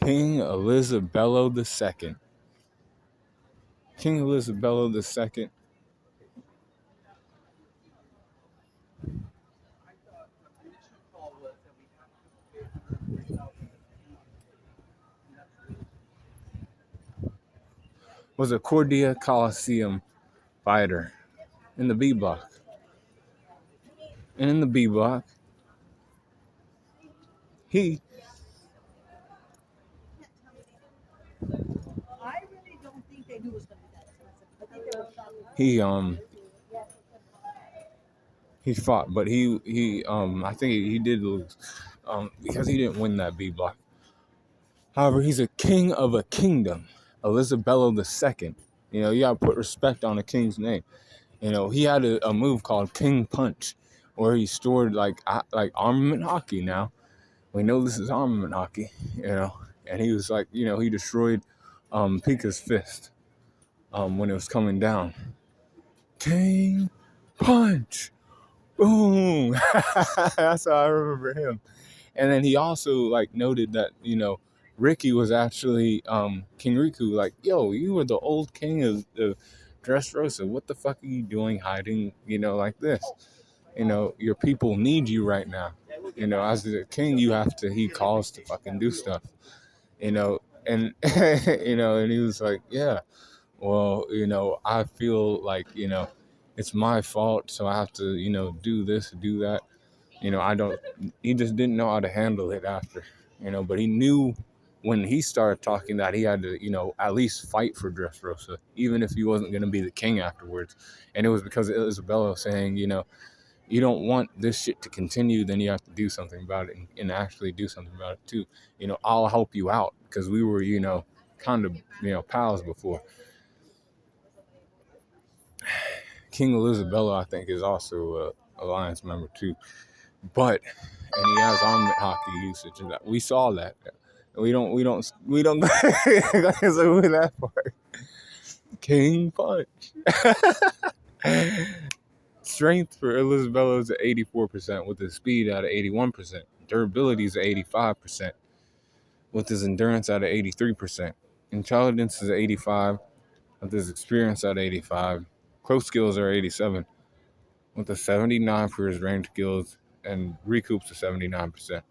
King Elizabello II. King Elizabello II was a Cordia Coliseum fighter in the B block. And in the B block, he he he fought, but he I think he did lose because he didn't win that B block. However, he's a king of a kingdom, Elizabello II. You know, you gotta put respect on a king's name. You know, he had a move called King Punch, where he stored like armament hockey. Now we know this is armament hockey. You know, and he was like, you know, he destroyed Pika's fist when it was coming down. King Punch, boom. That's how I remember him. And then he also like noted that, you know, Ricky was actually King Riku, like, yo, you were the old king of Dressrosa. What the fuck are you doing hiding, you know, like this? You know, your people need you right now. You know, as the king, he calls to fucking do stuff, you know, and, you know, and he was like, yeah, well, you know, I feel like, you know, it's my fault. So I have to, you know, do this, do that. You know, he just didn't know how to handle it after, you know, but he knew when he started talking that he had to, you know, at least fight for Dressrosa, even if he wasn't going to be the king afterwards. And it was because of Isabella saying, you know, you don't want this shit to continue, then you have to do something about it and actually do something about it too. You know, I'll help you out because we were, you know, kind of, you know, pals before. King Elizabello, I think, is also a Alliance member too. But and he has armament hockey usage and that. We saw that. We don't go over that part. King Punch. Strength for Elizabello is at 84%, with his speed at 81%. Durability is at 85%, with his endurance at 83%. Intelligence is at 85, with his experience at 85. Close skills are 87, with a 79 for his range skills, and recoups to 79%.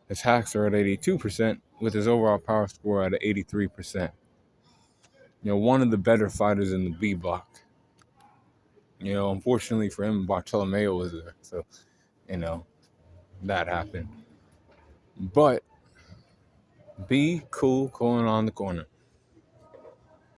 His hacks are at 82%, with his overall power score at 83%. You know, one of the better fighters in the B block. You know, unfortunately for him, Bartolomeo was there, so, you know, that happened. But be cool calling on the corner.